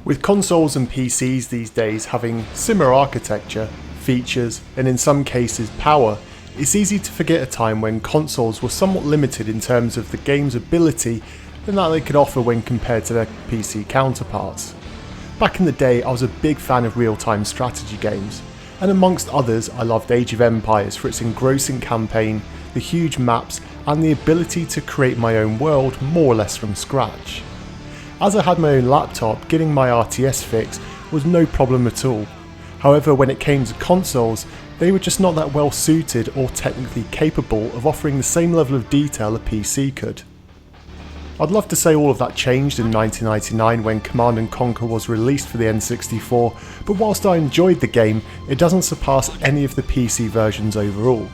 With consoles and PCs these days having similar architecture, features, and in some cases power, it's easy to forget a time when consoles were somewhat limited in terms of the game's ability and that they could offer when compared to their PC counterparts. Back in the day, I was a big fan of real-time strategy games, and amongst others I loved Age of Empires for its engrossing campaign, the huge maps, and the ability to create my own world more or less from scratch. As I had my own laptop, getting my RTS fix was no problem at all. However, when it came to consoles, they were just not that well suited or technically capable of offering the same level of detail a PC could. I'd love to say all of that changed in 1999 when Command & Conquer was released for the N64, but whilst I enjoyed the game, it doesn't surpass any of the PC versions overall.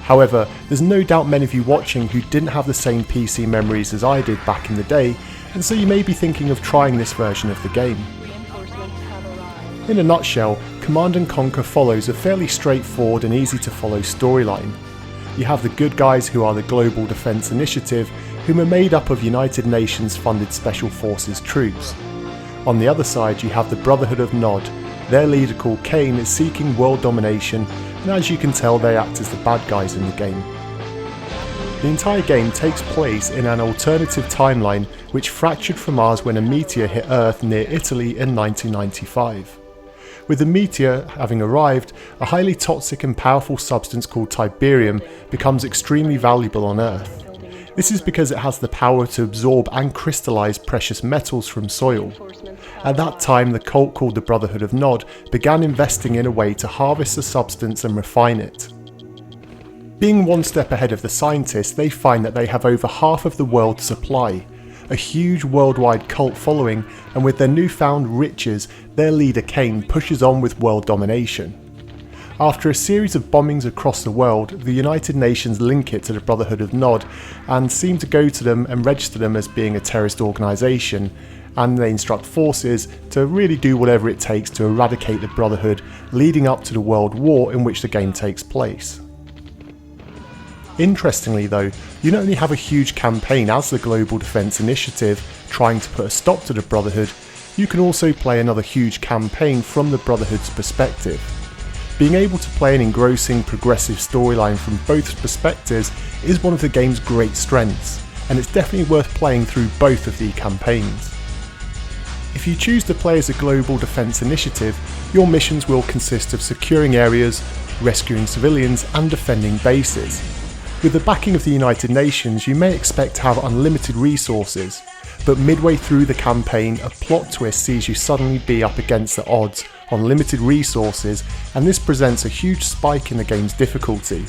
However, there's no doubt many of you watching who didn't have the same PC memories as I did back in the day, and so you may be thinking of trying this version of the game. In a nutshell, Command & Conquer follows a fairly straightforward and easy to follow storyline. You have the good guys who are the Global Defense Initiative, whom are made up of United Nations funded Special Forces troops. On the other side you have the Brotherhood of Nod. Their leader called Kane is seeking world domination, and as you can tell they act as the bad guys in the game. The entire game takes place in an alternative timeline which fractured from ours when a meteor hit Earth near Italy in 1995. With the meteor having arrived, a highly toxic and powerful substance called Tiberium becomes extremely valuable on Earth. This is because it has the power to absorb and crystallise precious metals from soil. At that time, the cult called the Brotherhood of Nod began investing in a way to harvest the substance and refine it. Being one step ahead of the scientists, they find that they have over half of the world's supply, a huge worldwide cult following, and with their newfound riches, their leader Kane pushes on with world domination. After a series of bombings across the world, the United Nations link it to the Brotherhood of Nod and seem to go to them and register them as being a terrorist organisation, and they instruct forces to really do whatever it takes to eradicate the Brotherhood, leading up to the World War in which the game takes place. Interestingly though, you not only have a huge campaign as the Global Defense Initiative trying to put a stop to the Brotherhood, you can also play another huge campaign from the Brotherhood's perspective. Being able to play an engrossing, progressive storyline from both perspectives is one of the game's great strengths, and it's definitely worth playing through both of the campaigns. If you choose to play as a Global Defense Initiative, your missions will consist of securing areas, rescuing civilians, and defending bases. With the backing of the United Nations, you may expect to have unlimited resources, but midway through the campaign, a plot twist sees you suddenly be up against the odds on limited resources, and this presents a huge spike in the game's difficulty.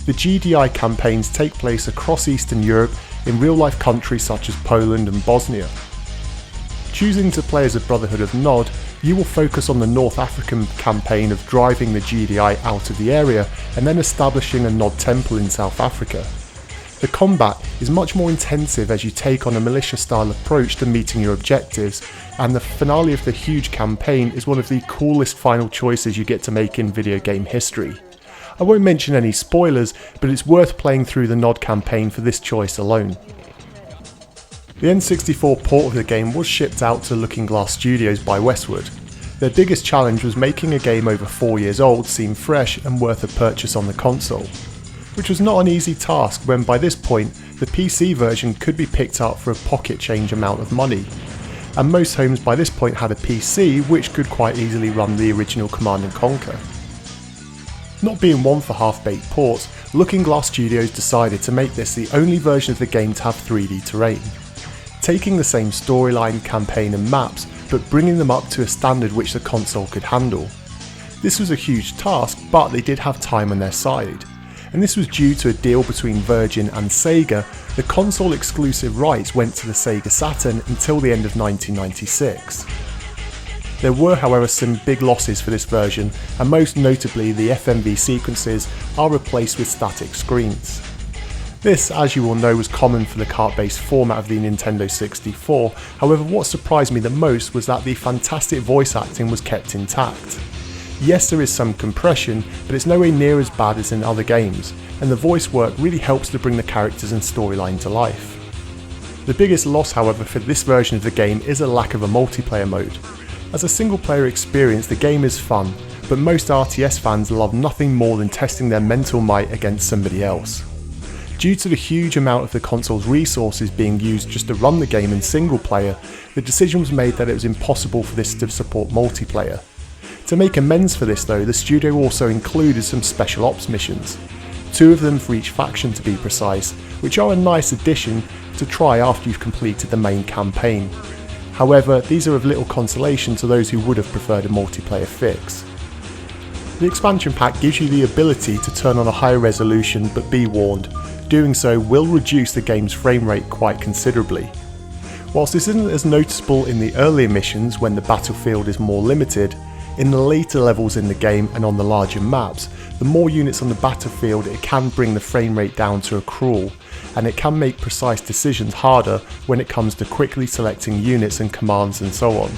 The GDI campaigns take place across Eastern Europe in real-life countries such as Poland and Bosnia. Choosing to play as a Brotherhood of Nod, you will focus on the North African campaign of driving the GDI out of the area and then establishing a Nod temple in South Africa. The combat is much more intensive as you take on a militia-style approach to meeting your objectives, and the finale of the huge campaign is one of the coolest final choices you get to make in video game history. I won't mention any spoilers, but it's worth playing through the Nod campaign for this choice alone. The N64 port of the game was shipped out to Looking Glass Studios by Westwood. Their biggest challenge was making a game over 4 years old seem fresh and worth a purchase on the console, which was not an easy task when by this point the PC version could be picked up for a pocket change amount of money, and most homes by this point had a PC which could quite easily run the original Command & Conquer. Not being one for half-baked ports, Looking Glass Studios decided to make this the only version of the game to have 3D terrain, taking the same storyline, campaign and maps, but bringing them up to a standard which the console could handle. This was a huge task, but they did have time on their side, and this was due to a deal between Virgin and Sega. The console exclusive rights went to the Sega Saturn until the end of 1996. There were however some big losses for this version, and most notably the FMV sequences are replaced with static screens. This, as you will know, was common for the cart-based format of the Nintendo 64, however what surprised me the most was that the fantastic voice acting was kept intact. Yes, there is some compression, but it's nowhere near as bad as in other games, and the voice work really helps to bring the characters and storyline to life. The biggest loss, however, for this version of the game is a lack of a multiplayer mode. As a single player experience, the game is fun, but most RTS fans love nothing more than testing their mental might against somebody else. Due to the huge amount of the console's resources being used just to run the game in single player, the decision was made that it was impossible for this to support multiplayer. To make amends for this though, the studio also included some special ops missions, 2 of them for each faction to be precise, which are a nice addition to try after you've completed the main campaign. However, these are of little consolation to those who would have preferred a multiplayer fix. The expansion pack gives you the ability to turn on a higher resolution, but be warned, doing so will reduce the game's frame rate quite considerably. Whilst this isn't as noticeable in the earlier missions when the battlefield is more limited, in the later levels in the game and on the larger maps, the more units on the battlefield it can bring the frame rate down to a crawl, and it can make precise decisions harder when it comes to quickly selecting units and commands and so on.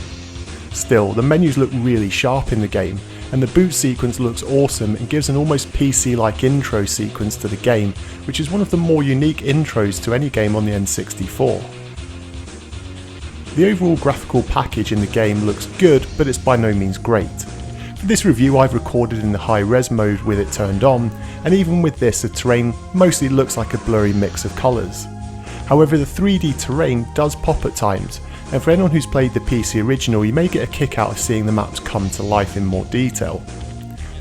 Still, the menus look really sharp in the game, and the boot sequence looks awesome and gives an almost PC-like intro sequence to the game, which is one of the more unique intros to any game on the N64. The overall graphical package in the game looks good, but it's by no means great. For this review I've recorded in the high-res mode with it turned on, and even with this the terrain mostly looks like a blurry mix of colours. However, the 3D terrain does pop at times, and for anyone who's played the PC original you may get a kick out of seeing the maps come to life in more detail.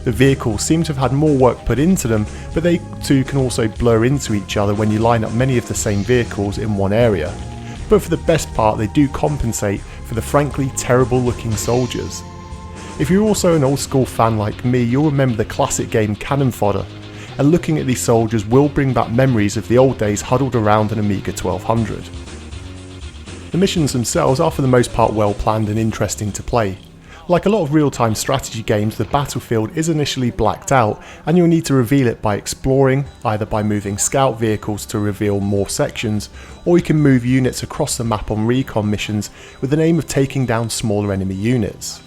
The vehicles seem to have had more work put into them, but they too can also blur into each other when you line up many of the same vehicles in one area. But for the best part they do compensate for the frankly terrible looking soldiers. If you're also an old school fan like me, you'll remember the classic game Cannon Fodder, and looking at these soldiers will bring back memories of the old days huddled around an Amiga 1200. The missions themselves are for the most part well planned and interesting to play. Like a lot of real-time strategy games, the battlefield is initially blacked out and you'll need to reveal it by exploring, either by moving scout vehicles to reveal more sections, or you can move units across the map on recon missions with the aim of taking down smaller enemy units.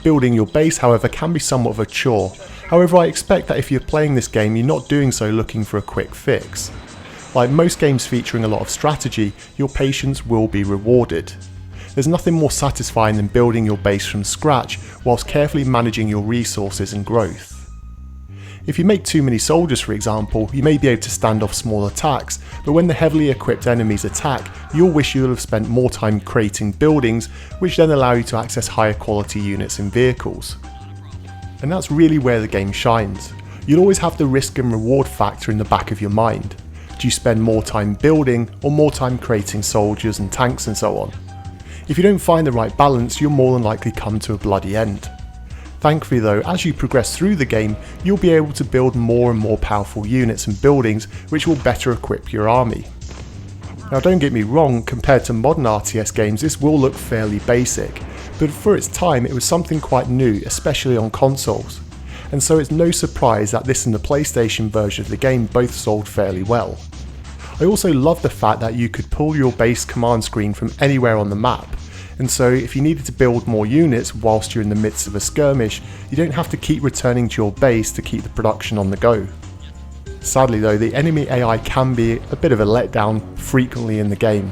Building your base, however, can be somewhat of a chore. However, I expect that if you're playing this game you're not doing so looking for a quick fix. Like most games featuring a lot of strategy, your patience will be rewarded. There's nothing more satisfying than building your base from scratch whilst carefully managing your resources and growth. If you make too many soldiers, for example, you may be able to stand off small attacks, but when the heavily equipped enemies attack, you'll wish you'll have spent more time creating buildings, which then allow you to access higher quality units and vehicles. And that's really where the game shines. You'll always have the risk and reward factor in the back of your mind. Do you spend more time building or more time creating soldiers and tanks and so on? If you don't find the right balance, you'll more than likely come to a bloody end. Thankfully though, as you progress through the game, you'll be able to build more and more powerful units and buildings which will better equip your army. Now don't get me wrong, compared to modern RTS games this will look fairly basic, but for its time it was something quite new, especially on consoles. And so it's no surprise that this and the PlayStation version of the game both sold fairly well. I also love the fact that you could pull your base command screen from anywhere on the map, and so if you needed to build more units whilst you're in the midst of a skirmish, you don't have to keep returning to your base to keep the production on the go. Sadly though, the enemy AI can be a bit of a letdown frequently in the game.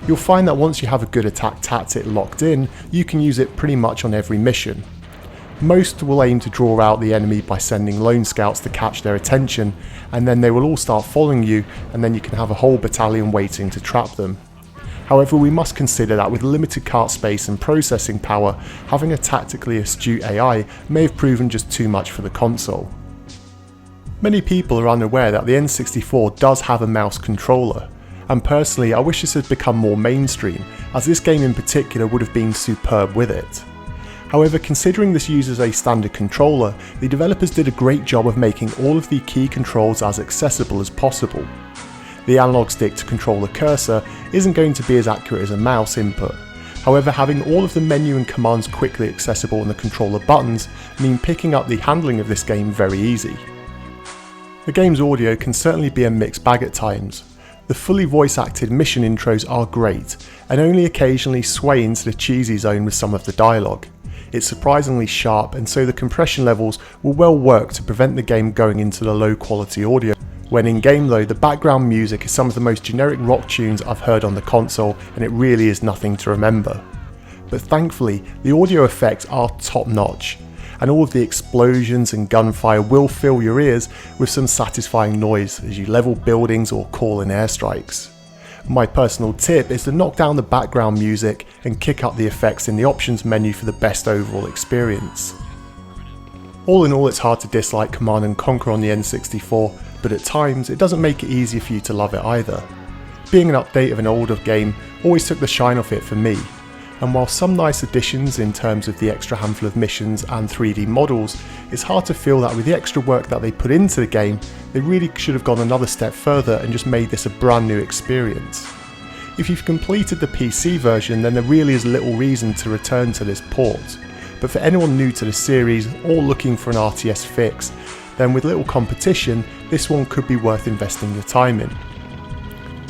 You'll find that once you have a good attack tactic locked in, you can use it pretty much on every mission. Most will aim to draw out the enemy by sending lone scouts to catch their attention, and then they will all start following you, and then you can have a whole battalion waiting to trap them. However, we must consider that with limited cart space and processing power, having a tactically astute AI may have proven just too much for the console. Many people are unaware that the N64 does have a mouse controller, and personally I wish this had become more mainstream, as this game in particular would have been superb with it. However, considering this uses a standard controller, the developers did a great job of making all of the key controls as accessible as possible. The analog stick to control the cursor isn't going to be as accurate as a mouse input. However, having all of the menu and commands quickly accessible on the controller buttons mean picking up the handling of this game very easy. The game's audio can certainly be a mixed bag at times. The fully voice acted mission intros are great, and only occasionally sway into the cheesy zone with some of the dialogue. It's surprisingly sharp, and so the compression levels will well work to prevent the game going into the low quality audio. When in game though, the background music is some of the most generic rock tunes I've heard on the console, and it really is nothing to remember. But thankfully, the audio effects are top notch, and all of the explosions and gunfire will fill your ears with some satisfying noise as you level buildings or call in airstrikes. My personal tip is to knock down the background music and kick up the effects in the options menu for the best overall experience. All in all, it's hard to dislike Command & Conquer on the N64, but at times it doesn't make it easier for you to love it either. Being an update of an older game always took the shine off it for me, and while some nice additions in terms of the extra handful of missions and 3D models, it's hard to feel that with the extra work that they put into the game, they really should have gone another step further and just made this a brand new experience. If you've completed the PC version, then there really is little reason to return to this port, but for anyone new to the series or looking for an RTS fix, then with little competition, this one could be worth investing your time in.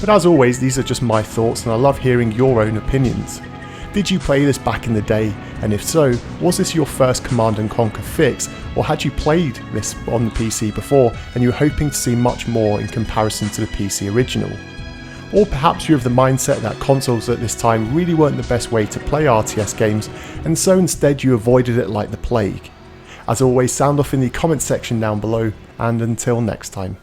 But as always, these are just my thoughts, and I love hearing your own opinions. Did you play this back in the day, and if so, was this your first Command & Conquer fix, or had you played this on the PC before and you were hoping to see much more in comparison to the PC original? Or perhaps you're of the mindset that consoles at this time really weren't the best way to play RTS games, and so instead you avoided it like the plague. As always, sound off in the comment section down below, and until next time.